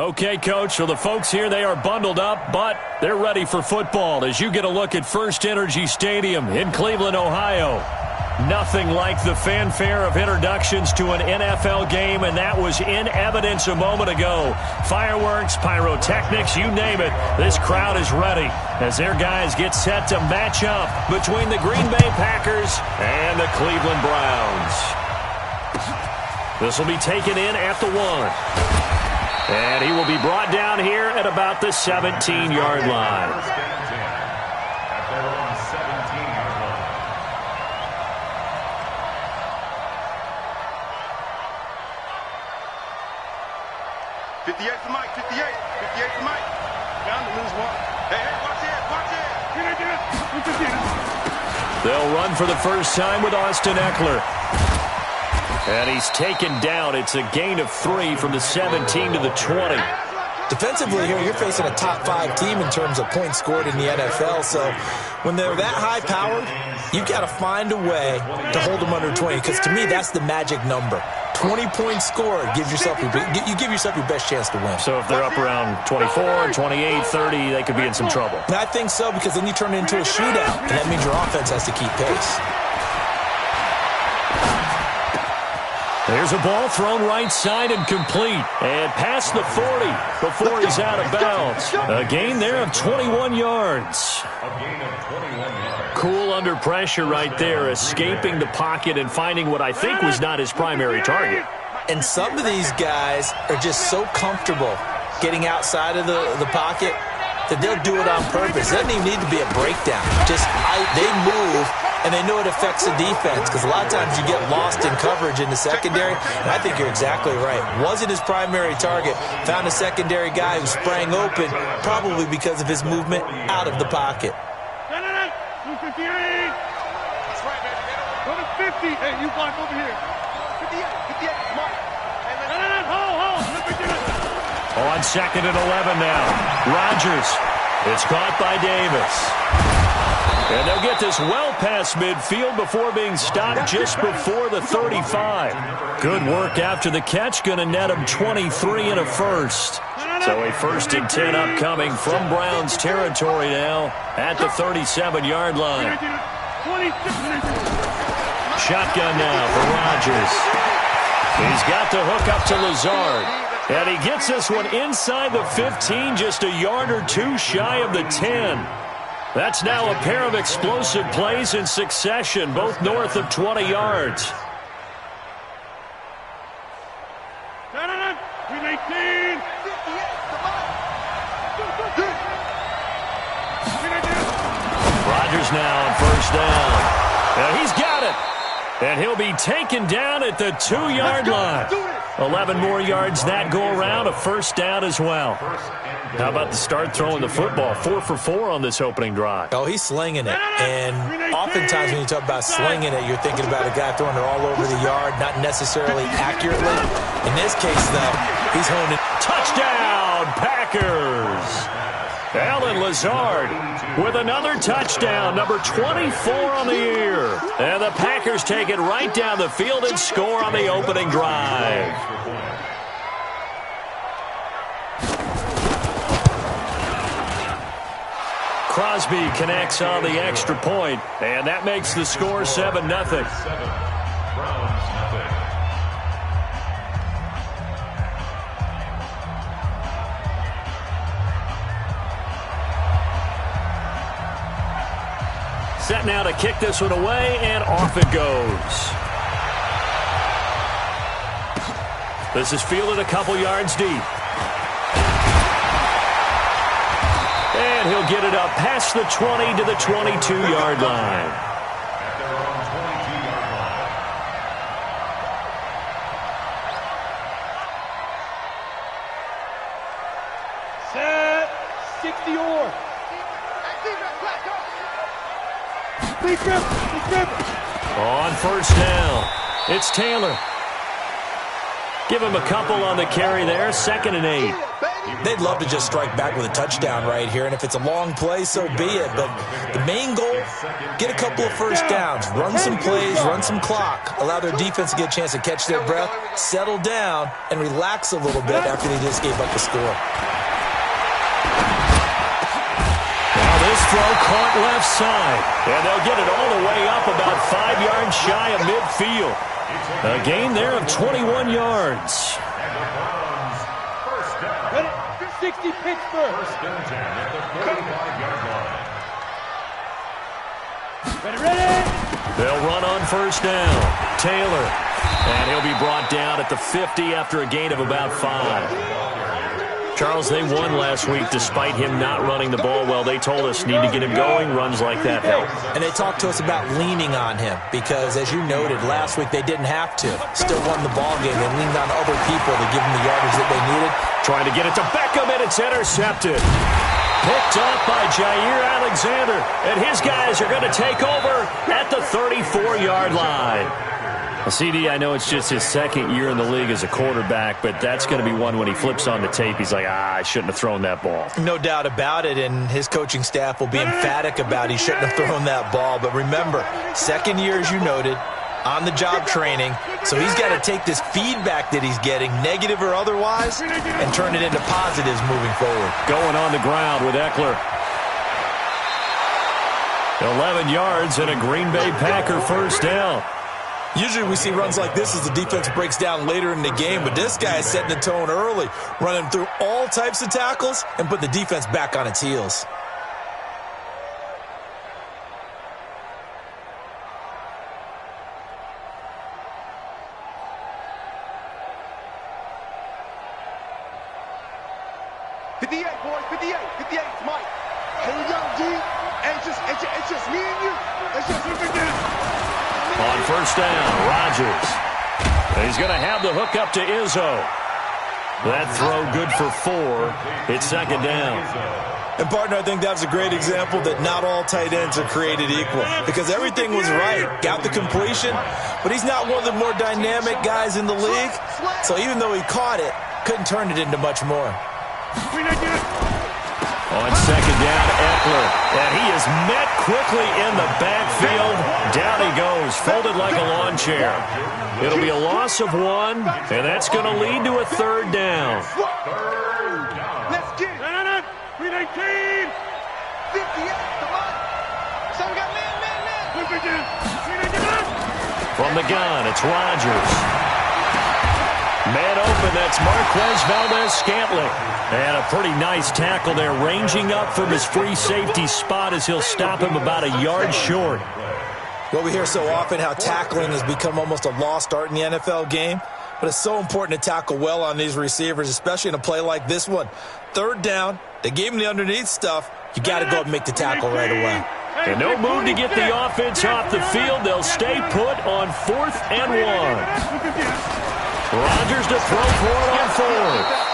Okay, Coach, so the folks here, they are bundled up, but they're ready for football as you get a look at First Energy Stadium in Cleveland, Ohio. Nothing like the fanfare of introductions to an NFL game, and that was in evidence a moment ago. Fireworks, pyrotechnics, you name it. This crowd is ready as their guys get set to match up between the Green Bay Packers and the Cleveland Browns. This will be taken in at the 1. And he will be brought down here at about the 17-yard line. 58 for Mike, 58 for Mike. Down to lose one. Hey, watch it. They'll run for the first time with Austin Eckler. And he's taken down. It's a gain of 3 from the 17 to the 20. Defensively here, you're facing a top 5 team in terms of points scored in the NFL. So when they're that high-powered, you got to find a way to hold them under 20. Because to me, that's the magic number. 20 points scored gives yourself you give yourself your best chance to win. So if they're up around 24, 28, 30, they could be in some trouble. And I think so, because then you turn it into a shootout, and that means your offense has to keep pace. There's a ball thrown right side and complete. And past the 40 before he's out of bounds. A gain there of 21 yards. Cool under pressure right there, escaping the pocket and finding what I think was not his primary target. And some of these guys are just so comfortable getting outside of the pocket that they'll do it on purpose. It doesn't even need to be a breakdown. Just they move, and they know it affects the defense, because a lot of times you get lost in coverage in the secondary, and I think you're exactly right. Wasn't his primary target. Found a secondary guy who sprang open, probably because of his movement out of the pocket. 258. That's right, man. Go to 50. Hey, you block over here. 58. Come on. On 2nd and 11 now. Rodgers. It's caught by Davis. And they'll get this well past midfield before being stopped just before the 35. Good work after the catch. Going to net him 23 and a first. So a 1st and 10 upcoming from Browns territory now at the 37-yard line. Shotgun now for Rodgers. He's got the hook up to Lazard. And he gets this one inside the 15, just a yard or 2 shy of the 10. That's now a pair of explosive plays in succession, both north of 20 yards. Rodgers now on 1st down. And he's got it. And he'll be taken down at the 2-yard line. 11 more yards that go around, a 1st down as well. How about the start throwing the football? 4 for 4 on this opening drive. Oh, he's slinging it. And oftentimes when you talk about slinging it, you're thinking about a guy throwing it all over the yard, not necessarily accurately. In this case, though, he's honing. Touchdown, Packers! Allen Lazard with another touchdown, number 24 on the year. And the Packers take it right down the field and score on the opening drive. Crosby connects on the extra point, and that makes the score 7-0. Set now to kick this one away, and off it goes. This is fielded a couple yards deep. And he'll get it up past the 20 to the 22-yard line. Set. 60-or. On 1st down, it's Taylor. Give him a couple on the carry there, 2nd and 8. They'd love to just strike back with a touchdown right here, and if it's a long play, so be it. But the main goal, get a couple of first downs, run some plays, run some clock, allow their defense to get a chance to catch their breath, settle down, and relax a little bit after they just gave up the score. Now this throw caught left side, and they'll get it all the way up about 5 yards shy of midfield. A gain there of 21 yards. 60 Pittsburgh. Ready. They'll run on first down. Taylor. And he'll be brought down at the 50 after a gain of about 5. Charles, they won last week despite him not running the ball well. They told us need to get him going. Runs like that help. And they talked to us about leaning on him because, as you noted, last week they didn't have to. Still won the ball game. They leaned on other people to give them the yardage that they needed. Trying to get it to Beckham, and it's intercepted. Picked up by Jair Alexander, and his guys are going to take over at the 34-yard line. Well, CD, I know it's just his second year in the league as a quarterback, but that's going to be one when he flips on the tape. He's like, I shouldn't have thrown that ball. No doubt about it, and his coaching staff will be emphatic about he shouldn't have thrown that ball. But remember, second year, as you noted, on-the-job training, so he's got to take this feedback that he's getting, negative or otherwise, and turn it into positives moving forward. Going on the ground with Eckler. 11 yards and a Green Bay Packer first down. Usually we see runs like this as the defense breaks down later in the game, but this guy is setting the tone early, running through all types of tackles and put the defense back on its heels. Boys, 58, it's Mike. Here we go, G. It's just me and you. It's just me and you. On first down, Rodgers. He's going to have the hook up to Izzo. That throw good for 4. It's second down. And, partner, I think that was a great example that not all tight ends are created equal because everything was right. Got the completion, but he's not one of the more dynamic guys in the league. So even though he caught it, couldn't turn it into much more. On second down, Eckler. And he is met quickly in the backfield. Down he goes, folded like a lawn chair. It'll be a loss of 1, and that's going to lead to a third down. Let's get it. 319. 58. Come on. So we got man. From the gun, it's Rodgers. Man open, that's Marquez Valdez-Scantling. And a pretty nice tackle there, ranging up from his free safety spot as he'll stop him about a yard short. Well, we hear so often how tackling has become almost a lost art in the NFL game, but it's so important to tackle well on these receivers, especially in a play like this one. Third down, they gave him the underneath stuff. You got to go and make the tackle right away. And no move to get the offense off the field. They'll stay put on 4th and 1. Rodgers to throw for it on 4th.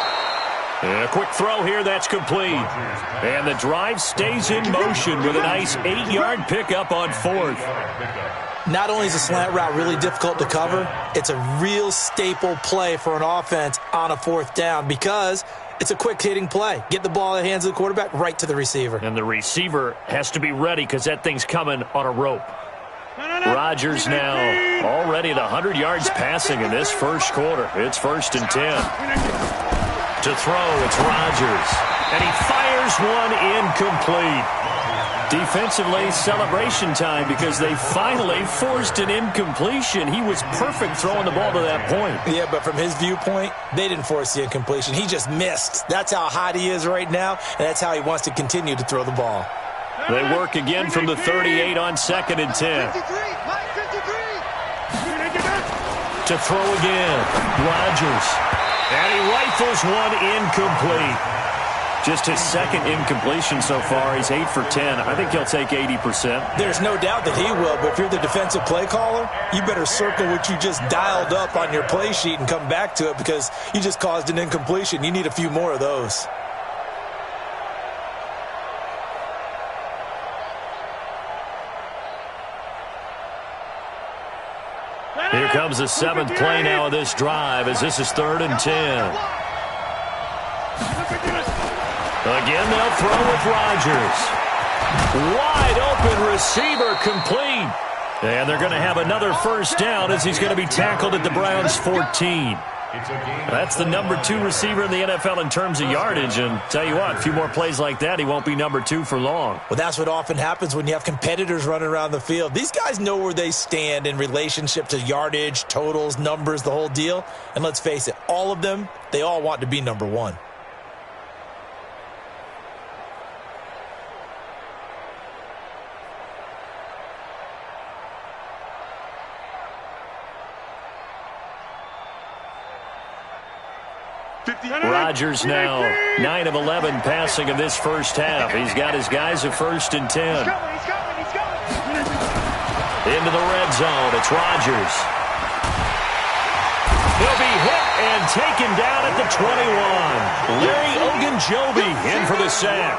And a quick throw here, that's complete. And the drive stays in motion with a nice 8-yard pickup on 4th. Not only is a slant route really difficult to cover, it's a real staple play for an offense on a 4th down because it's a quick-hitting play. Get the ball in the hands of the quarterback right to the receiver. And the receiver has to be ready because that thing's coming on a rope. Rodgers now already at 100 yards passing in this first quarter. It's 1st and 10. To throw, it's Rodgers. And he fires one incomplete. Defensively, celebration time because they finally forced an incompletion. He was perfect throwing the ball to that point. Yeah, but from his viewpoint, they didn't force the incompletion. He just missed. That's how hot he is right now, and that's how he wants to continue to throw the ball. They work again from the 38 on 2nd and 10. To throw again, Rodgers. And he rifles one incomplete. Just his second incompletion so far. He's 8 for 10. I think he'll take 80%. There's no doubt that he will, but if you're the defensive play caller, you better circle what you just dialed up on your play sheet and come back to it because you just caused an incompletion. You need a few more of those. Here comes the 7th play now of this drive as this is 3rd and 10. Again, they'll throw with Rodgers. Wide open receiver, complete. And they're going to have another first down as he's going to be tackled at the Browns' 14. That's the number 2 receiver in the NFL in terms of yardage. And tell you what, a few more plays like that, he won't be number 2 for long. Well, that's what often happens when you have competitors running around the field. These guys know where they stand in relationship to yardage, totals, numbers, the whole deal. And let's face it, all of them, they all want to be number 1. Rodgers now 9 of 11 passing in this first half. He's got his guys at 1st and 10. Into the red zone. It's Rodgers. He'll be hit and taken down at the 21. Larry Ogunjobi in for the sack.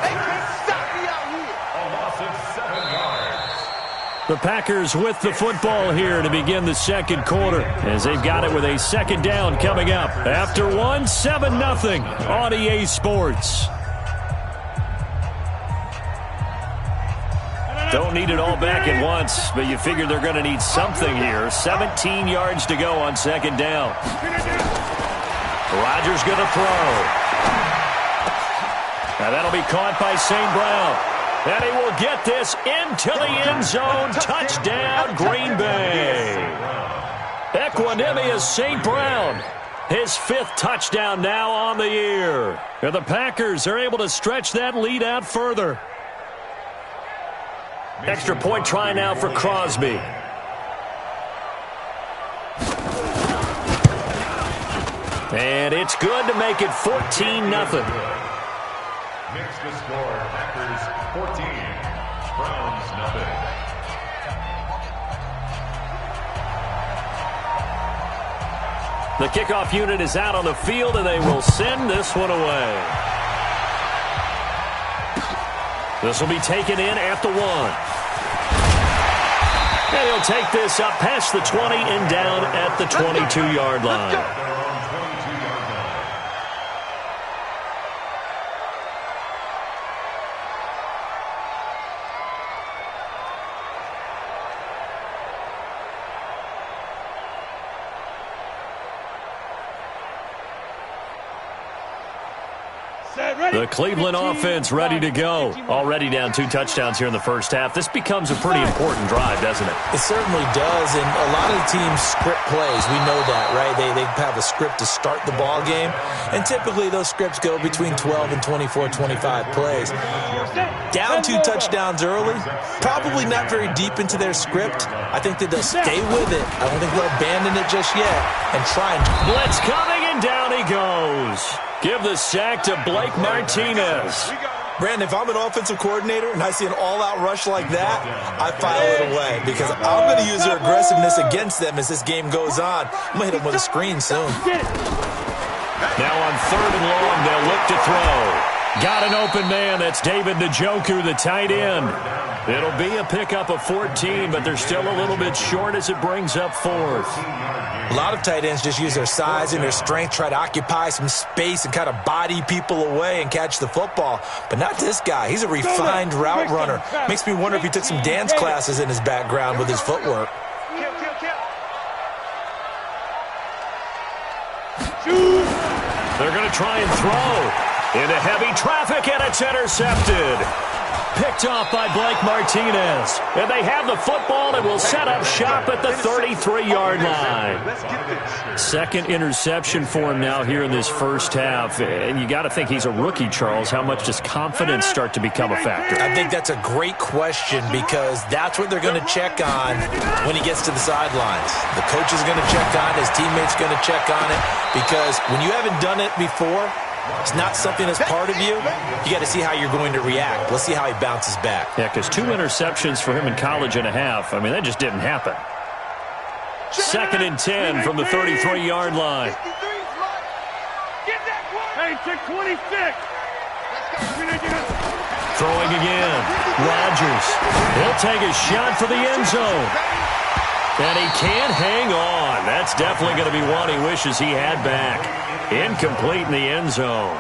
The Packers with the football here to begin the second quarter as they've got it with a second down coming up. After 7-0 on EA Sports. Don't need it all back at once, but you figure they're going to need something here. 17 yards to go on second down. Rodgers going to throw. Now that'll be caught by St. Brown. And he will get this into the end zone. Touchdown, Green Bay. Equanimous St. Brown. His 5th touchdown now on the year. And the Packers are able to stretch that lead out further. Extra point try now for Crosby. And it's good to make it 14-0. Mix the score. Packers 14, Browns 0. The kickoff unit is out on the field, and they will send this one away. This will be taken in at the 1. And he'll take this up past the 20 and down at the 22-yard line. The Cleveland offense ready to go. Already down 2 touchdowns here in the first half. This becomes a pretty important drive, doesn't it? It certainly does, and a lot of the teams script plays. We know that, right? They have a script to start the ball game, and typically those scripts go between 12 and 24, 25 plays. Down 2 touchdowns early, probably not very deep into their script. I think that they'll stay with it. I don't think they'll abandon it just yet and try and... Blitz coming, and down he goes. Give the sack to Blake Martinez. Brandon, if I'm an offensive coordinator and I see an all-out rush like that, I file it away because I'm going to use their aggressiveness against them as this game goes on. I'm going to hit them with a screen soon. Now on 3rd and long, they'll look to throw. Got an open man. That's David Njoku, the tight end. It'll be a pickup of 14, but they're still a little bit short as it brings up 4th. A lot of tight ends just use their size and their strength, try to occupy some space and kind of body people away and catch the football. But not this guy. He's a refined route runner. Makes me wonder if he took some dance classes in his background with his footwork. They're going to try and throw into heavy traffic, and it's intercepted. Picked off by Blake Martinez. And they have the football and will set up shop at the 33-yard line. 2nd interception for him now here in this first half. And you got to think he's a rookie, Charles. How much does confidence start to become a factor? I think that's a great question because that's what they're going to check on when he gets to the sidelines. The coach is going to check on it. His teammates going to check on it because when you haven't done it before, it's not something that's part of you. You got to see how you're going to react. Let's see how he bounces back. Yeah, because 2 interceptions for him in college and a half. I mean, that just didn't happen. 2nd and 10 from the 33-yard line. Hey, check 26. Throwing again. Rodgers. He'll take a shot for the end zone. And he can't hang on. That's definitely going to be one he wishes he had back. Incomplete in the end zone.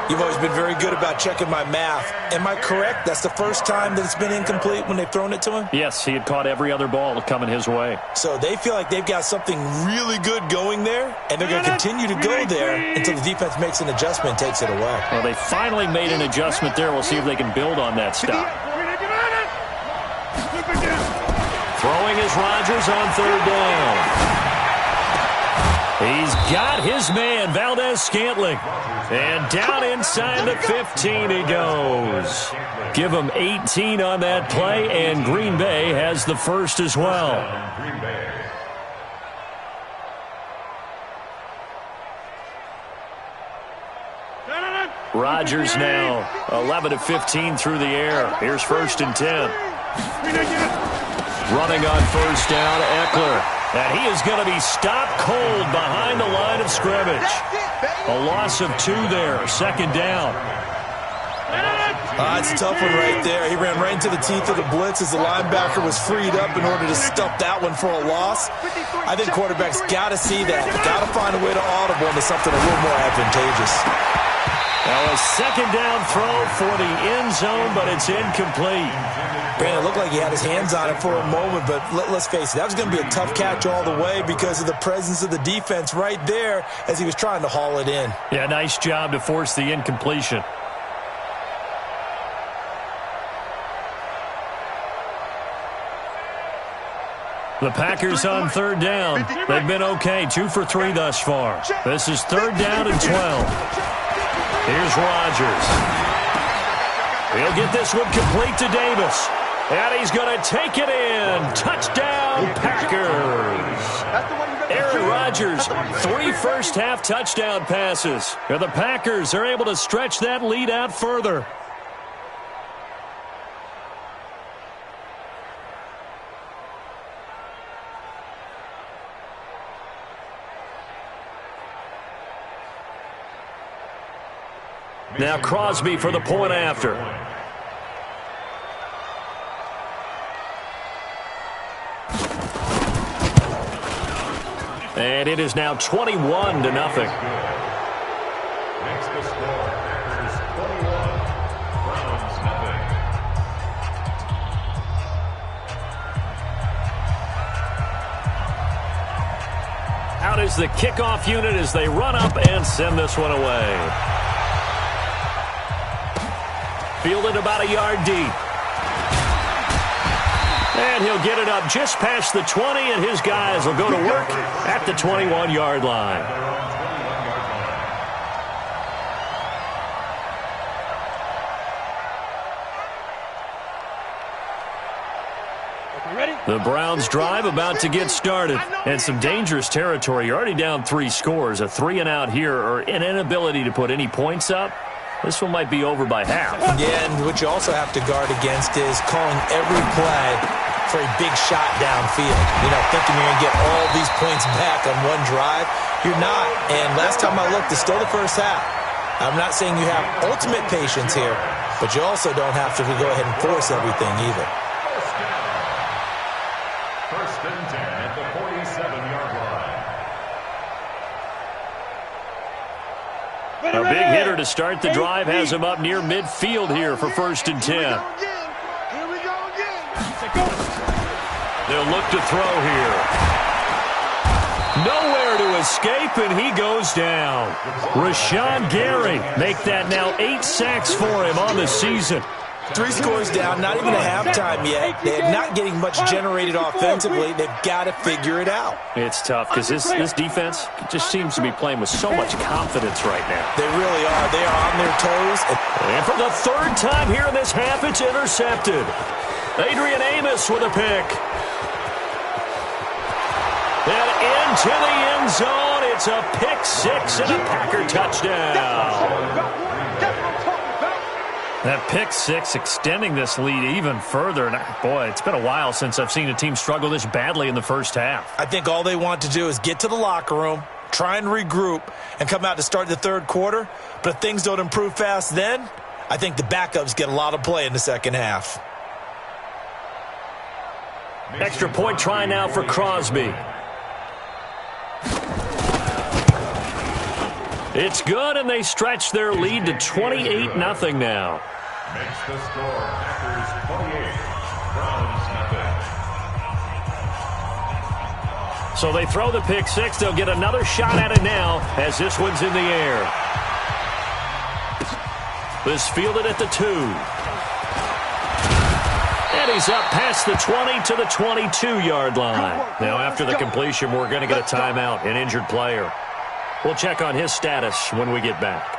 You've always been very good about checking my math. Am I correct? That's the first time that it's been incomplete when they've thrown it to him? Yes, he had caught every other ball coming his way. So they feel like they've got something really good going there, and they're going to continue to go there until the defense makes an adjustment and takes it away. Well, they finally made an adjustment there. We'll see if they can build on that stop. Throwing is Rodgers on third down. He's got his man, Valdez-Scantling. And down inside the 15 he goes. Give him 18 on that play, and Green Bay has the first as well. Rodgers now 11 of 15 through the air. Here's 1st and 10. Running on first down, Eckler. And he is going to be stopped cold behind the line of scrimmage. A loss of 2 there, 2nd down. It's a tough one right there. He ran right into the teeth of the blitz as the linebacker was freed up in order to stuff that one for a loss. I think quarterbacks got to see that. Got to find a way to audible into something a little more advantageous. Now a 2nd down throw for the end zone, but it's incomplete. Brandon, it looked like he had his hands on it for a moment, but let's face it, that was going to be a tough catch all the way because of the presence of the defense right there as he was trying to haul it in. Yeah, nice job to force the incompletion. The Packers on 3rd down. They've been okay, 2 for 3 thus far. This is 3rd down and 12. Here's Rodgers. He'll get this one complete to Davis. And he's going to take it in. Touchdown, Packers. Aaron Rodgers, 3 first-half touchdown passes. And the Packers are able to stretch that lead out further. Now Crosby for the point after. And it is now 21-0. Next to score, Packers 21, Browns nothing. Out is the kickoff unit as they run up and send this one away. Fielded about a yard deep. And he'll get it up just past the 20, and his guys will go to work at the 21-yard line. The Browns drive about to get started. And some dangerous territory. You're already down 3 scores. A 3-and-out here or an inability to put any points up. This one might be over by half. Yeah, and what you also have to guard against is calling every play for a big shot downfield. You know, thinking you're going to get all these points back on one drive. You're not. And last time I looked, it's still the first half. I'm not saying you have ultimate patience here, but you also don't have to go ahead and force everything either. First and 10 at the 47-yard line. A big hitter to start the drive has him up near midfield here for 1st and 10. Here we go again. They'll look to throw here. Nowhere to escape, and he goes down. Rashawn Gary make that now 8 sacks for him on the season. 3 scores down, not even a halftime yet. They're not getting much generated offensively. They've got to figure it out. It's tough because this defense just seems to be playing with so much confidence right now. They really are. They are on their toes. And for the 3rd time here in this half, it's intercepted. Adrian Amos with a pick. And into the end zone, it's a pick 6 and a Packer touchdown. That pick 6 extending this lead even further. And boy, it's been a while since I've seen a team struggle this badly in the first half. I think all they want to do is get to the locker room, try and regroup, and come out to start the 3rd quarter. But if things don't improve fast then, I think the backups get a lot of play in the second half. Extra point try now for Crosby. It's good, and they stretch their lead to 28-0 now. Makes the score Packers 28, Browns nothing. So they throw the pick six. They'll get another shot at it now as this one's in the air. This fielded at the 2. And he's up past the 20 to the 22-yard line. Now after the completion, we're going to get a timeout, an injured player. We'll check on his status when we get back.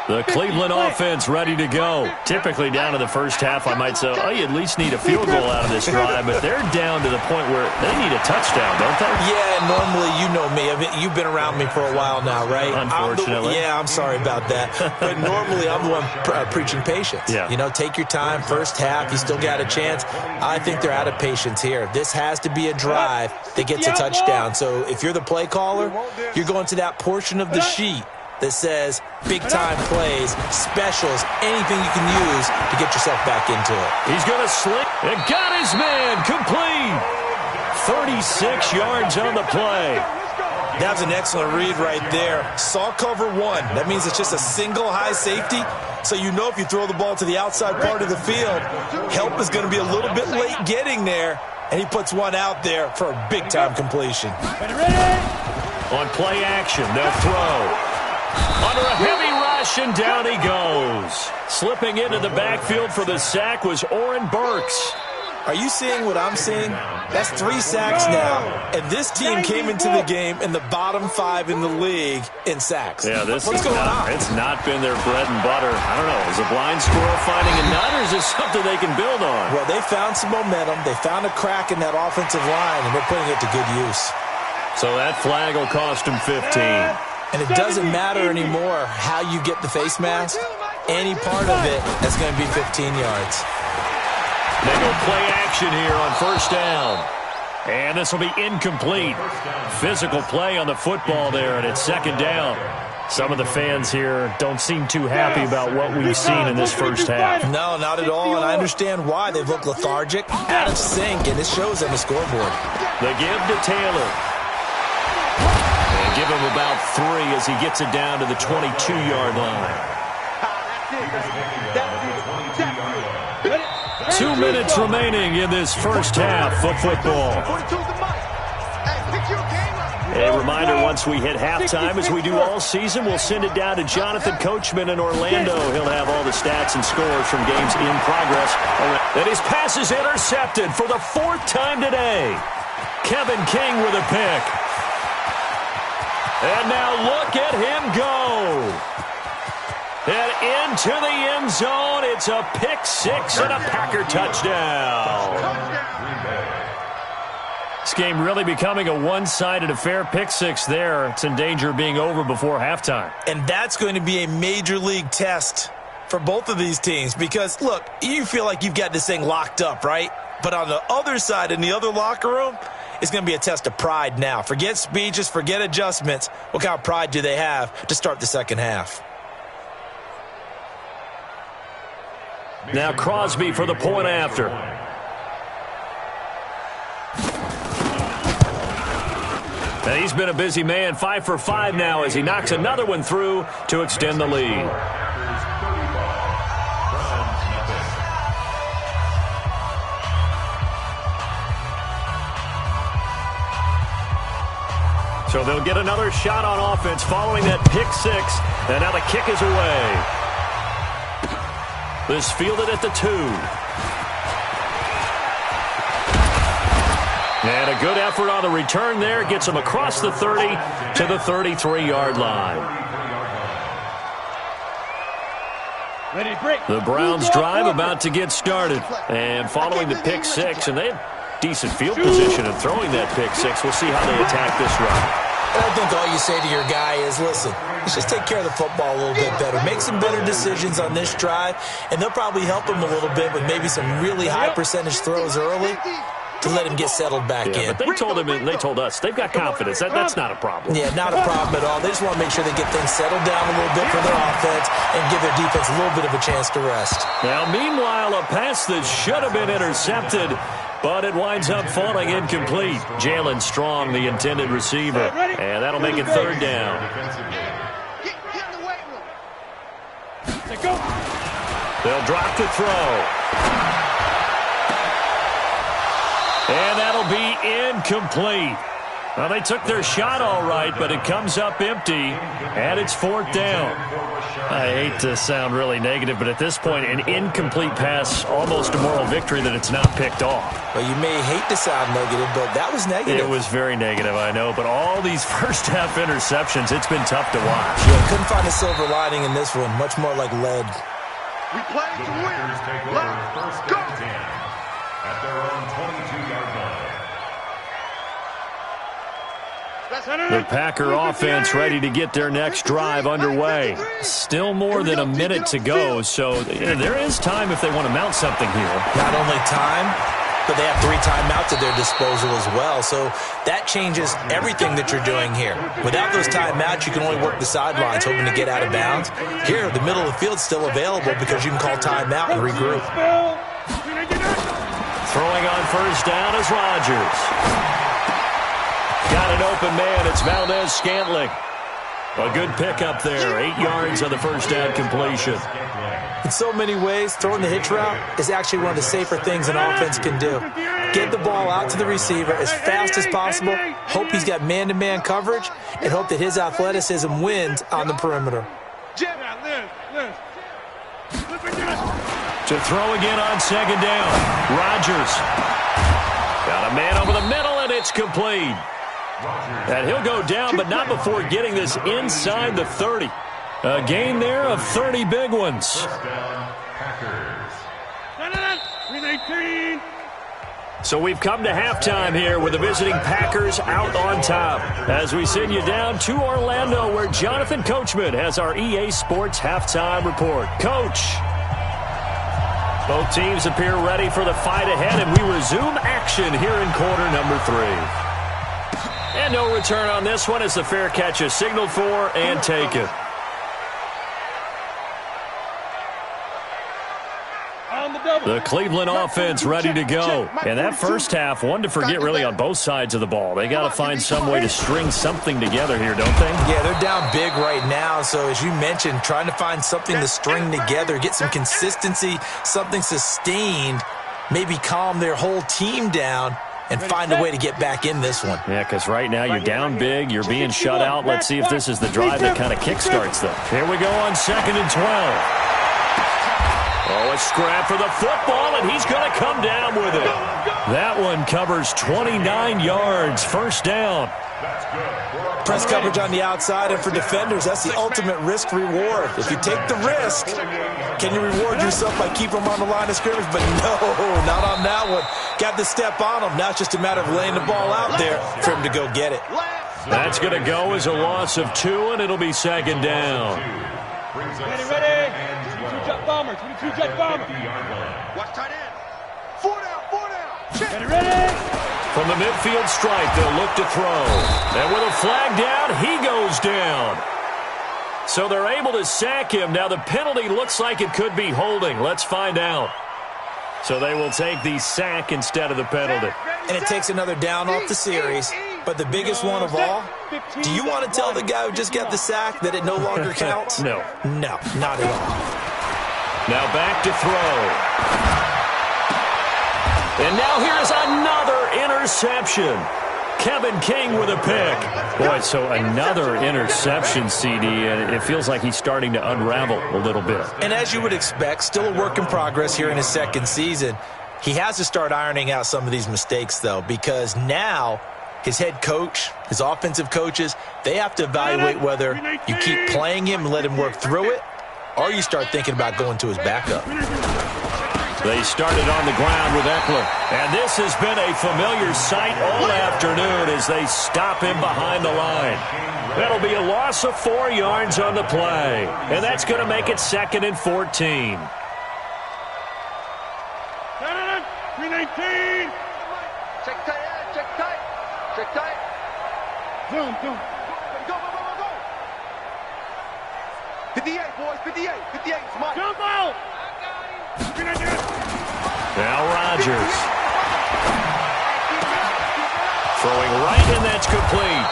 The Cleveland offense ready to go. Typically down in the first half, I might say, oh, you at least need a field goal out of this drive, but they're down to the point where they need a touchdown, don't they? Yeah, normally, you know me. I mean, you've been around me for a while now, right? Unfortunately. I'm sorry about that. But normally, I'm the one preaching patience. Yeah. You know, take your time. First half, you still got a chance. I think they're out of patience here. This has to be a drive that gets a touchdown. So if you're the play caller, you're going to that portion of the sheet that says big-time plays, specials, anything you can use to get yourself back into it. He's going to slip and got his man complete. 36 yards on the play. That was an excellent read right there. Saw cover 1. That means it's just a single high safety. So you know if you throw the ball to the outside part of the field, help is going to be a little bit late getting there. And he puts one out there for a big-time completion. On play action, they'll throw. Under a heavy rush, and down he goes. Slipping into the backfield for the sack was Oren Burks. Are you seeing what I'm seeing? That's 3 sacks now. And this team came into the game in the bottom 5 in the league in sacks. Yeah, What's going on? It's not been their bread and butter. I don't know. Is a blind squirrel finding a nut, or is this something they can build on? Well, they found some momentum. They found a crack in that offensive line, and they're putting it to good use. So that flag will cost them 15. And it doesn't matter anymore how you get the face mask. Any part of it, that's going to be 15 yards. They go play action here on first down. And this will be incomplete. Physical play on the football there, and it's second down. Some of the fans here don't seem too happy about what we've seen in this first half. No, not at all, and I understand why. They've looked lethargic, out of sync, and it shows on the scoreboard. They give to Taylor. Give him about 3 as he gets it down to the 22-yard line. 2 minutes remaining in this first half of football. A reminder, once we hit halftime, as we do all season, we'll send it down to Jonathan Coachman in Orlando. He'll have all the stats and scores from games in progress. And his pass is intercepted for the 4th time today. Kevin King with a pick. And now look at him go. And into the end zone. It's a pick 6 and a Packer touchdown. This game really becoming a one-sided affair. Pick 6 there. It's in danger of being over before halftime. And that's going to be a major league test for both of these teams. Because, look, you feel like you've got this thing locked up, right? But on the other side, in the other locker room, it's going to be a test of pride now. Forget speeches, forget adjustments. What kind of pride do they have to start the second half? Now Crosby for the point after. And he's been a busy man, 5 for 5 now as he knocks another one through to extend the lead. So they'll get another shot on offense following that pick 6. And now the kick is away. This fielded at the 2. And a good effort on the return there. Gets him across the 30 to the 33-yard line. The Browns drive about to get started. And following the pick 6, and they had decent field position in throwing that pick 6. We'll see how they attack this run. I think all you say to your guy is, listen, let's just take care of the football a little bit better. Make some better decisions on this drive, and they'll probably help him a little bit with maybe some really high percentage throws early to let him get settled back in. But they told him, and they told us, they've got confidence. That's not a problem. Yeah, not a problem at all. They just want to make sure they get things settled down a little bit for their offense and give their defense a little bit of a chance to rest. Now, meanwhile, a pass that should have been intercepted but it winds up falling incomplete. Jalen Strong, the intended receiver, and that'll make it third down. They'll drop to throw. And that'll be incomplete. Well, they took their shot all right, but it comes up empty, and it's fourth down. I hate to sound really negative, but at this point, an incomplete pass, almost a moral victory that it's not picked off. Well, you may hate to sound negative, but that was negative. It was very negative, I know, but all these first-half interceptions, it's been tough to watch. Yeah, couldn't find a silver lining in this one, much more like lead. We play to win. Let's go. At their own 22-yard line. The Packer offense ready to get their next drive underway. Still more than a minute to go, so there is time if they want to mount something here. Not only time, but they have 3 timeouts at their disposal as well, so that changes everything that you're doing here. Without those timeouts, you can only work the sidelines, hoping to get out of bounds. Here, the middle of the field is still available because you can call timeout and regroup. Throwing on first down is Rodgers. Got an open man. It's Valdez-Scantling. A good pickup there. 8 yards on the first down completion. In so many ways, throwing the hitch route is actually one of the safer things an offense can do. Get the ball out to the receiver as fast as possible, hope he's got man-to-man coverage, and hope that his athleticism wins on the perimeter. To throw again on second down. Rodgers. Got a man over the middle, and it's complete. And he'll go down, but not before getting this inside the 30. A gain there of 30 big ones. First down, Packers. So we've come to halftime here with the visiting Packers out on top. As we send you down to Orlando, where Jonathan Coachman has our EA Sports halftime report. Coach. Both teams appear ready for the fight ahead, and we resume action here in quarter number 3. And no return on this one as the fair catch is signaled for and taken. The Cleveland offense ready to go. And that first half, one to forget really on both sides of the ball. They got to find some way to string something together here, don't they? Yeah, they're down big right now. So as you mentioned, trying to find something to string together, get some consistency, something sustained, maybe calm their whole team down and find a way to get back in this one. Yeah, because right now you're down big, you're being shut out. Let's see if this is the drive that kind of kickstarts them. Here we go on 2nd and 12. Oh, a scrap for the football, and he's going to come down with it. That one covers 29 yards, first down. Press coverage on the outside, and for defenders, that's the ultimate risk-reward. If you take the risk, can you reward yourself by keeping them on the line of scrimmage? But no, not on that one. Got the step on him. Now it's just a matter of laying the ball out there for him to go get it. That's going to go as a loss of 2, and it'll be second down. Ready. 22-jet bomber. 22-jet bomber. Watch tight end. 4 down. Ready. From the midfield stripe, they'll look to throw. And with a flag down, he goes down. So they're able to sack him. Now the penalty looks like it could be holding. Let's find out. So they will take the sack instead of the penalty. And it takes another down off the series. But the biggest one of all, do you want to tell the guy who just got the sack that it no longer counts? No. No, not at all. Now back to throw. And now here's another interception. Kevin King with a pick. Boy, so another interception, CD, and it feels like he's starting to unravel a little bit. And as you would expect, still a work in progress here in his second season. He has to start ironing out some of these mistakes, though, because now his head coach, his offensive coaches, they have to evaluate whether you keep playing him and let him work through it, or you start thinking about going to his backup. They started on the ground with Eckler. And this has been a familiar sight all afternoon as they stop him behind the line. That'll be a loss of 4 yards on the play. And that's going to make it 2nd and 14. 319. Check tight. Zoom. Go. 58, boys. 58. Smart. Jump out. Now Rodgers. Throwing right, and that's complete.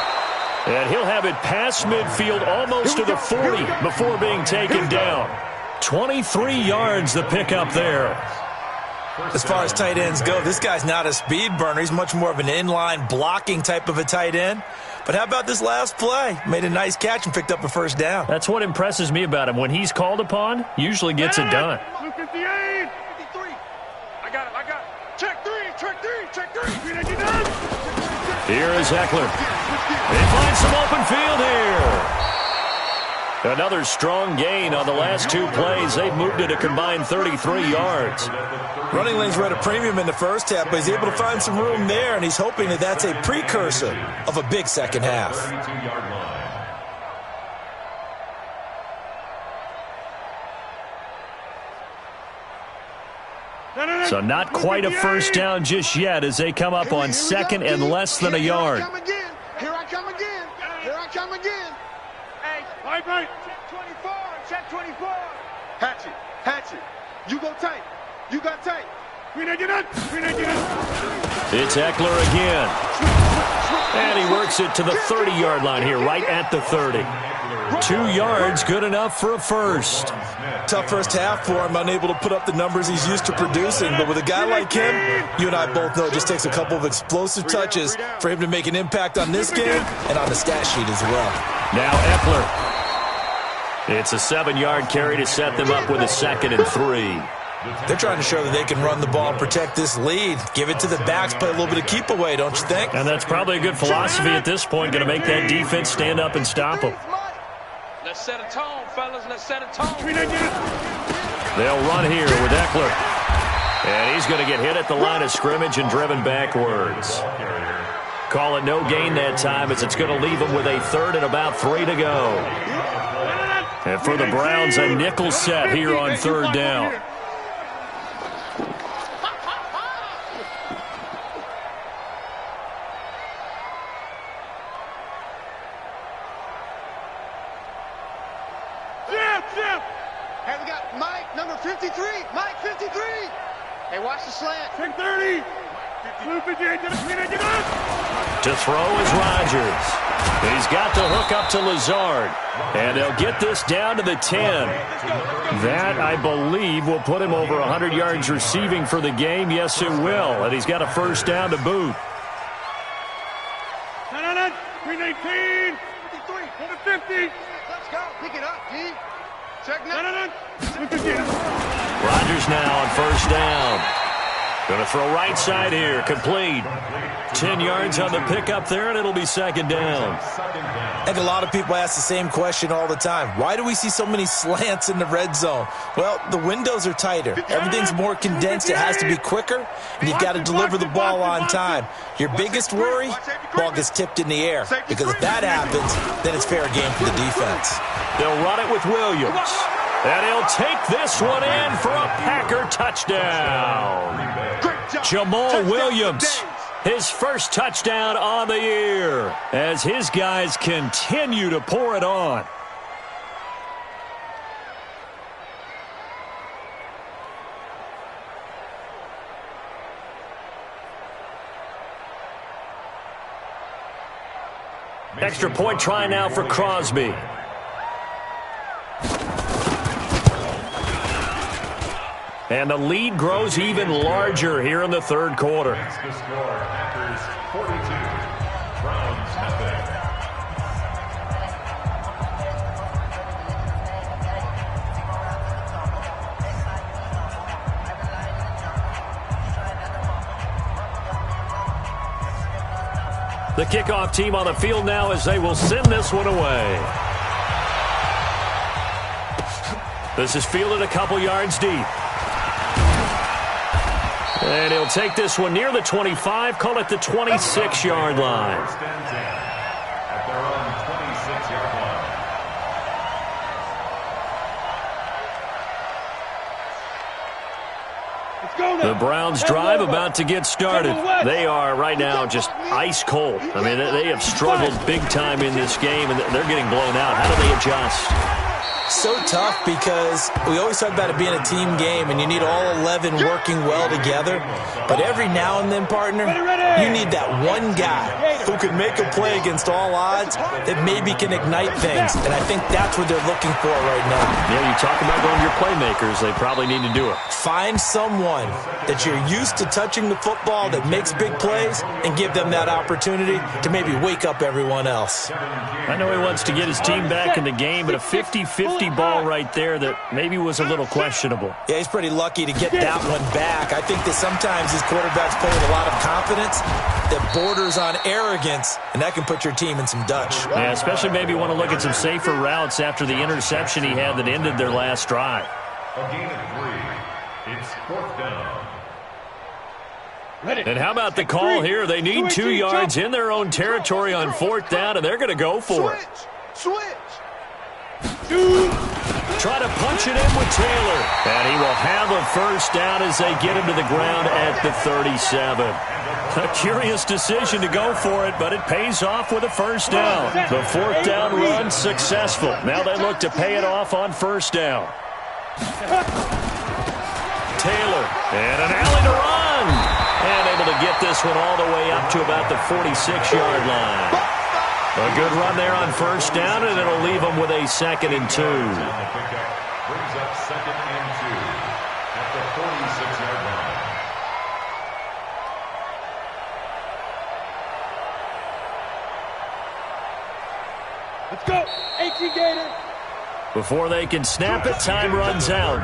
And he'll have it past midfield almost to the 40 before being taken down. 23 yards the pickup there. As far as tight ends go, this guy's not a speed burner. He's much more of an inline blocking type of a tight end. But how about this last play? Made a nice catch and picked up a first down. That's what impresses me about him. When he's called upon, usually gets it done. 58. 53. I got him. Check three. Here is Eckler. They find some open field here. Another strong gain on the last two plays. They've moved it a combined 33 yards. Running lanes were at a premium in the first half, but he's able to find some room there, and he's hoping that that's a precursor of a big second half. So not quite a first down just yet as they come up on second and less than a yard. Here I come again. Hey, right. Check 24. Hatchet. You go tight. You got tight. It's Eckler again. And he works it to the 30-yard line here, right at the 30. 2 yards, good enough for a first. Tough first half for him, unable to put up the numbers he's used to producing. But with a guy like him, you and I both know it just takes a couple of explosive touches for him to make an impact on this game and on the stat sheet as well. Now Eckler. It's a 7-yard carry to set them up with a 2nd and 3. They're trying to show that they can run the ball and protect this lead. Give it to the backs, play a little bit of keep away, don't you think? And that's probably a good philosophy at this point, going to make that defense stand up and stop them. Let's set a tone, fellas. Let's set a tone. They'll run here with Eckler. And he's going to get hit at the line of scrimmage and driven backwards. Call it no gain that time as it's going to leave them with a 3rd and about 3 to go. And for the Browns, a nickel set here on 3rd down. Hey, we got Mike, number 53. Mike, 53. Hey, watch the slant. 30. To throw is Rodgers. He's got the hook up to Lazard. And they'll get this down to the 10. That, I believe, will put him over 100 yards receiving for the game. Yes, it will. And he's got a first down to boot. 319. 53. Let's go. Pick it up, D. Check now. Rodgers now on first down. Going to throw right side here. Complete. 10 yards on the pickup there, and it'll be 2nd down. And a lot of people ask the same question all the time. Why do we see so many slants in the red zone? Well, the windows are tighter. Everything's more condensed. It has to be quicker, and you've got to deliver the ball on time. Your biggest worry, ball gets tipped in the air. Because if that happens, then it's fair game for the defense. They'll run it with Williams. And he'll take this one in for a Packer touchdown. Jamal Williams, his first touchdown on the year, as his guys continue to pour it on. Extra point try now for Crosby. And the lead grows even larger here in the 3rd quarter. The score, Packers 42, Browns nothing. The kickoff team on the field now as they will send this one away. This is fielded a couple yards deep. And he'll take this one near the 25, call it the 26-yard line. At their own 26-yard line. The Browns drive about to get started. They are right now just ice cold. I mean, they have struggled big time in this game, and they're getting blown out. How do they adjust? So tough because we always talk about it being a team game and you need all 11 working well together. But every now and then, partner, you need that one guy who can make a play against all odds that maybe can ignite things. And I think that's what they're looking for right now. Yeah, you talk about going to your playmakers. They probably need to do it. Find someone that you're used to touching the football that makes big plays and give them that opportunity to maybe wake up everyone else. I know he wants to get his team back in the game, but a 50-50 ball right there that maybe was a little questionable. Yeah, he's pretty lucky to get that one back. I think that sometimes these quarterbacks play with a lot of confidence that borders on arrogance, and that can put your team in some Dutch. Yeah, especially maybe want to look at some safer routes after the interception he had that ended their last drive. A gain of 3. It's 4th down. And how about the call here? They need 2 yards in their own territory on 4th down, and they're going to go for it. Try to punch it in with Taylor. And he will have a first down as they get him to the ground at the 37. A curious decision to go for it, but it pays off with a first down. The 4th down run successful. Now they look to pay it off on first down. Taylor, and an alley to run. And able to get this one all the way up to about the 46-yard line. A good run there on first down, and it'll leave them with a 2nd and 2. Brings up 2nd and 2 at the 46-yard line. Let's go. 18 Gator. Before they can snap it, time runs out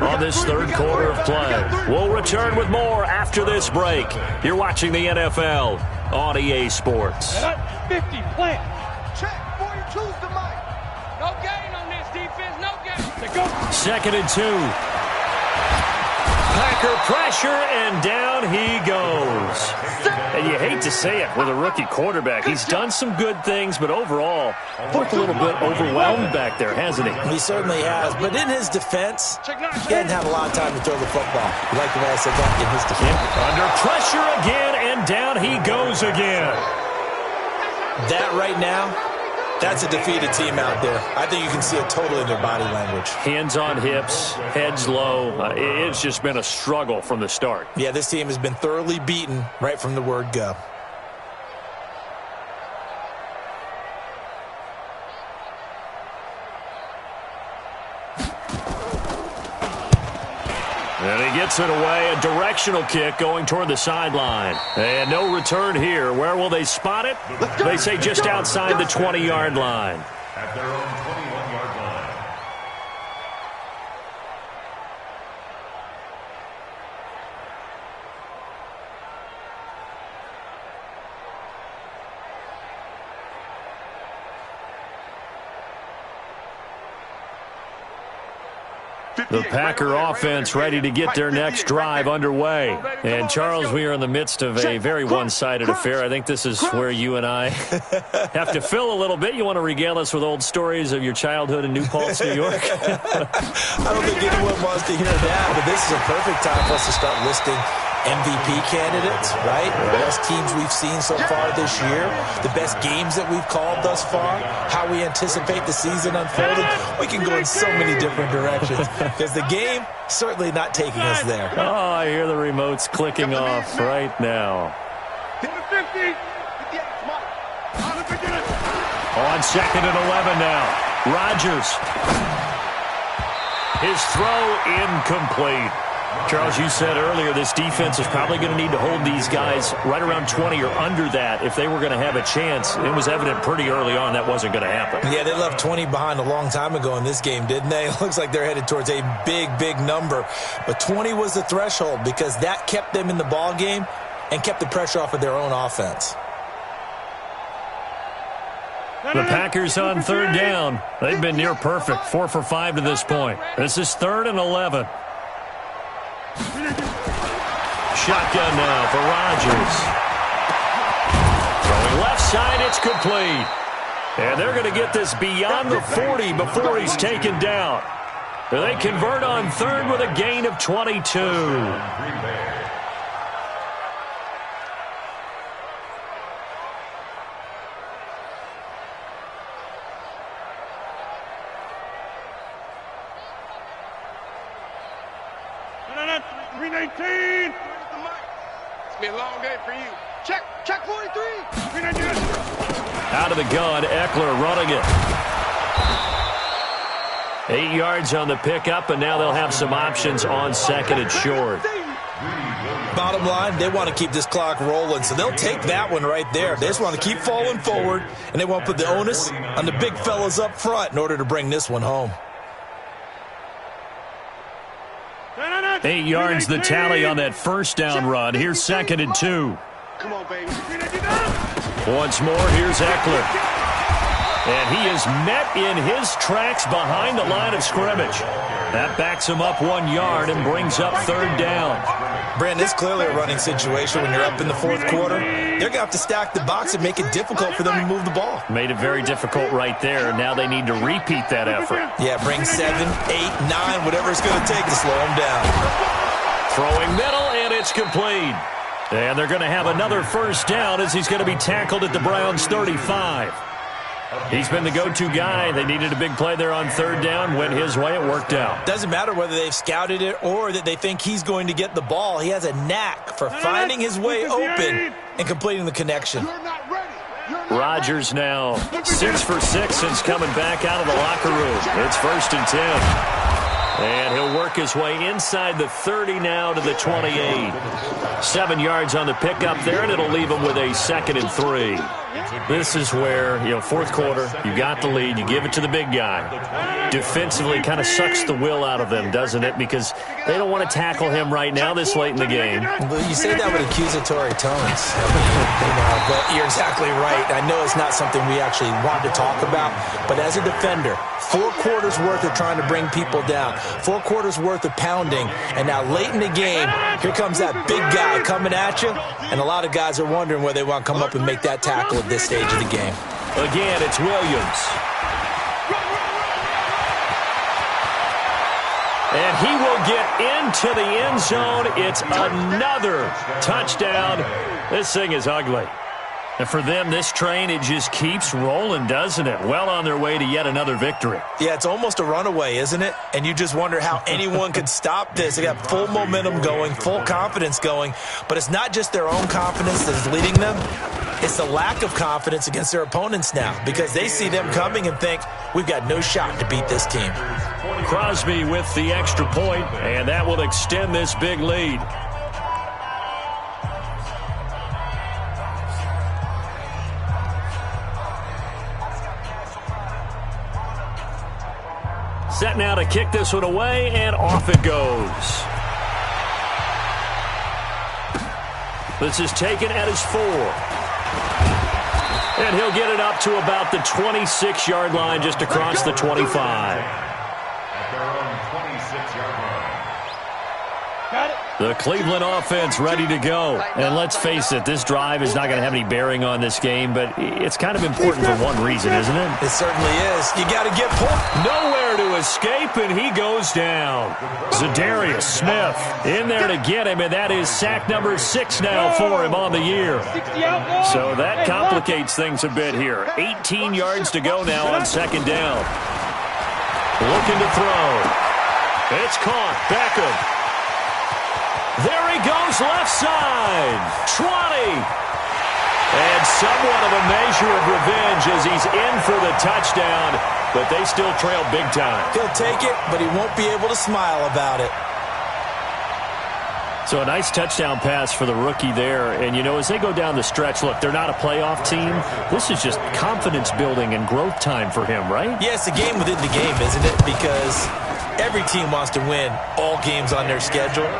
on this 3rd quarter of play. We'll return with more after this break. You're watching the NFL on EA Sports. 50, plant. Check, before you choose the mic. No gain on this defense, no gain. Let's go. 2nd and 2. Packer pressure, and down he goes. And you hate to say it with a rookie quarterback. He's done some good things, but overall, looked a little bit overwhelmed back there, hasn't he? He certainly has. But in his defense, he hadn't had a lot of time to throw the football. You like the way I said that? In his defense. Under pressure again, and down he goes again. That right now, that's a defeated team out there. I think you can see it totally in their body language. Hands on hips, heads low. It's just been a struggle from the start. Yeah, this team has been thoroughly beaten right from the word go. And he gets it away, a directional kick going toward the sideline. And no return here. Where will they spot it? They say just outside the 20-yard line. At their own 21-yard line. The Packer offense ready to get their next drive underway. And, Charles, we are in the midst of a very one-sided affair. I think this is where you and I have to fill a little bit. You want to regale us with old stories of your childhood in New Paltz, New York? I don't think anyone wants to hear that, but this is a perfect time for us to start listing MVP candidates, right? The best teams we've seen so far this year, the best games that we've called thus far, how we anticipate the season unfolding. We can go in so many different directions because the game certainly not taking us there. Oh, I hear the remotes clicking off right now. On 2nd and 11 now. Rodgers. His throw incomplete. Charles, you said earlier this defense is probably going to need to hold these guys right around 20 or under that if they were going to have a chance. It was evident pretty early on that wasn't going to happen. Yeah, they left 20 behind a long time ago in this game, didn't they? It looks like they're headed towards a big, big number. But 20 was the threshold because that kept them in the ball game and kept the pressure off of their own offense. The Packers on 3rd down. They've been near perfect, 4 for 5 to this point. This is 3rd and 11. Shotgun now for Rodgers. Throwing left side, it's complete. And they're going to get this beyond the 40 before he's taken down. They convert on 3rd with a gain of 22. Green 18. It's been a long day for you. Check 43. Green 19. Out of the gun, Eckler running it. 8 yards on the pickup, and now they'll have some options on second and short. Bottom line, they want to keep this clock rolling, so they'll take that one right there. They just want to keep falling forward, and they want to put the onus on the big fellas up front in order to bring this one home. 8 yards the tally on that first down run. Here's second and 2. Come on, baby. Once more, here's Eckler. And he is met in his tracks behind the line of scrimmage. That backs him up 1 yard and brings up third down. Brandon, it's clearly a running situation when you're up in the fourth quarter. They're going to have to stack the box and make it difficult for them to move the ball. Made it very difficult right there. Now they need to repeat that effort. Yeah, bring 7, 8, 9, whatever it's going to take to slow them down. Throwing middle, and it's complete. And they're going to have another first down as he's going to be tackled at the Browns' 35. He's been the go-to guy. They needed a big play there on third down. Went his way. It worked out. Doesn't matter whether they've scouted it or that they think he's going to get the ball. He has a knack for finding his way open and completing the connection. Rodgers now 6 for 6 since coming back out of the locker room. It's first and 10. And he'll work his way inside the 30 now to the 28. 7 yards on the pickup there, and it'll leave him with a second and 3. This is where, fourth quarter, you got the lead, you give it to the big guy. Defensively, kind of sucks the will out of them, doesn't it? Because they don't want to tackle him right now this late in the game. Well, you say that with accusatory tones. But you're exactly right. I know it's not something we actually want to talk about, but as a defender, 4 quarters worth of trying to bring people down, 4 quarters worth of pounding, and now late in the game, here comes that big guy coming at you, and a lot of guys are wondering whether they want to come up and make that tackle at this stage of the game. Again, it's Williams. And he will get into the end zone. It's another touchdown. This thing is ugly. And for them, this train, it just keeps rolling, doesn't it? Well on their way to yet another victory. Yeah, it's almost a runaway, isn't it? And you just wonder how anyone could stop this. They got full momentum going, full confidence going. But it's not just their own confidence that's leading them. It's the lack of confidence against their opponents now because they see them coming and think, we've got no shot to beat this team. Crosby with the extra point, and that will extend this big lead. Set now to kick this one away, and off it goes. This is taken at his 4. And he'll get it up to about the 26-yard line, just across the 25. At their own 26-yard line. The Cleveland offense ready to go. And let's face it, this drive is not going to have any bearing on this game, but it's kind of important for one reason, isn't it? It certainly is. You got to get pulled. Nowhere to escape, and he goes down. Zadarius Smith in there to get him, and that is sack number 6 now for him on the year. So that complicates things a bit here. 18 yards to go now on second down. Looking to throw. It's caught. Beckham. There he goes, left side, 20. And somewhat of a measure of revenge as he's in for the touchdown, but they still trail big time. He'll take it, but he won't be able to smile about it. So a nice touchdown pass for the rookie there. And, as they go down the stretch, look, they're not a playoff team. This is just confidence building and growth time for him, right? Yeah, it's a game within the game, isn't it? Because every team wants to win all games on their schedule.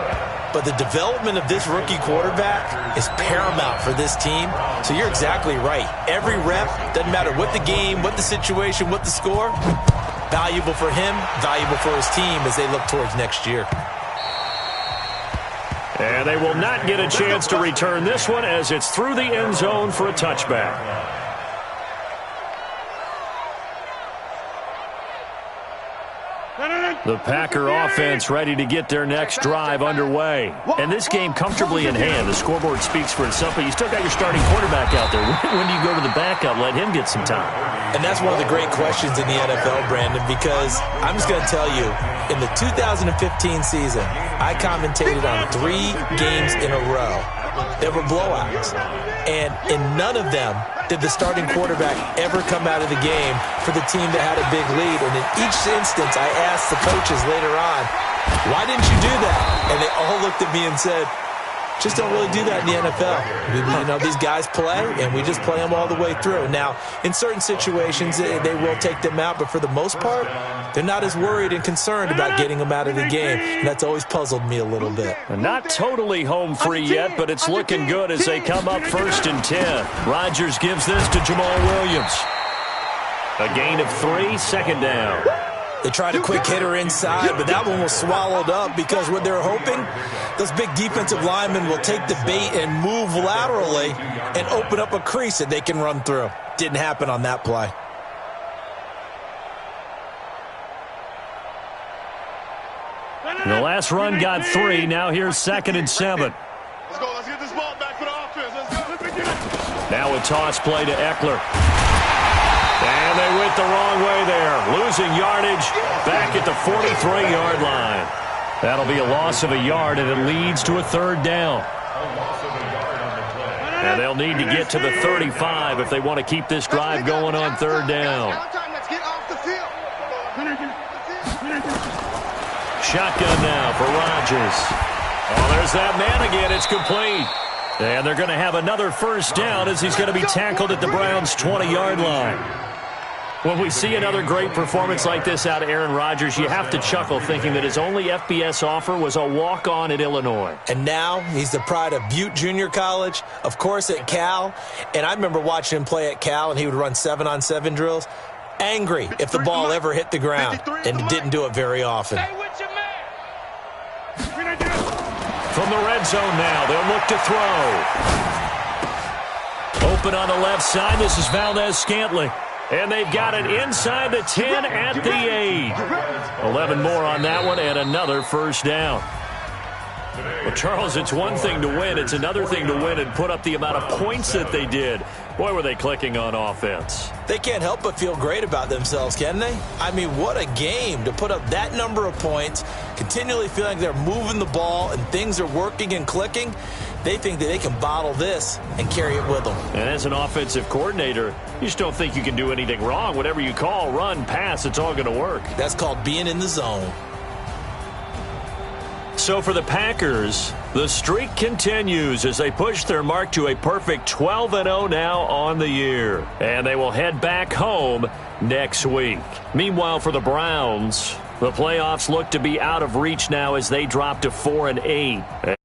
But the development of this rookie quarterback is paramount for this team. So you're exactly right. Every rep, doesn't matter what the game, what the situation, what the score, valuable for him, valuable for his team as they look towards next year. And they will not get a chance to return this one as it's through the end zone for a touchback. The Packer offense ready to get their next drive underway. And this game comfortably in hand. The scoreboard speaks for itself, but you still got your starting quarterback out there. When do you go to the backup, let him get some time? And that's one of the great questions in the NFL, Brandon, because I'm just going to tell you, in the 2015 season, I commentated on 3 games in a row. There were blowouts. And in none of them did the starting quarterback ever come out of the game for the team that had a big lead. And in each instance, I asked the coaches later on, why didn't you do that? And they all looked at me and said, just don't really do that in the NFL. You know, these guys play, and we just play them all the way through. Now, in certain situations, they will take them out, but for the most part, they're not as worried and concerned about getting them out of the game. And that's always puzzled me a little bit. Not totally home free yet, but it's looking good as they come up 1st and 10. Rodgers gives this to Jamal Williams. A gain of 3, 2nd down. They tried a quick hitter inside, but that one was swallowed up because what they're hoping, those big defensive linemen will take the bait and move laterally and open up a crease that they can run through. Didn't happen on that play. The last run got 3. Now here's 2nd and 7. Let's go. Let's get this ball back for the offense. Let's go. Now a toss play to Eckler. And they went the wrong way there. Losing yardage back at the 43-yard line. That'll be a loss of a yard, and it leads to a 3rd down. And they'll need to get to the 35 if they want to keep this drive going on 3rd down. Shotgun now for Rodgers. Oh, there's that man again. It's complete. And they're going to have another 1st down as he's going to be tackled at the Browns' 20-yard line. When we see another great performance like this out of Aaron Rodgers, you have to chuckle thinking that his only FBS offer was a walk-on at Illinois. And now he's the pride of Butte Junior College, of course at Cal. And I remember watching him play at Cal, and he would run 7-on-7 drills. Angry if the ball ever hit the ground, and didn't do it very often. From the red zone now, they'll look to throw. Open on the left side, this is Valdez-Scantling. And they've got it inside the 10 at the 8. 11 more on that one and another 1st down. Well, Charles, it's one thing to win. It's another thing to win and put up the amount of points that they did. Boy, were they clicking on offense. They can't help but feel great about themselves, can they? I mean, what a game to put up that number of points, continually feeling they're moving the ball and things are working and clicking. They think that they can bottle this and carry it with them. And as an offensive coordinator, you just don't think you can do anything wrong. Whatever you call, run, pass, it's all going to work. That's called being in the zone. So for the Packers, the streak continues as they push their mark to a perfect 12-0 now on the year. And they will head back home next week. Meanwhile, for the Browns, the playoffs look to be out of reach now as they drop to 4-8.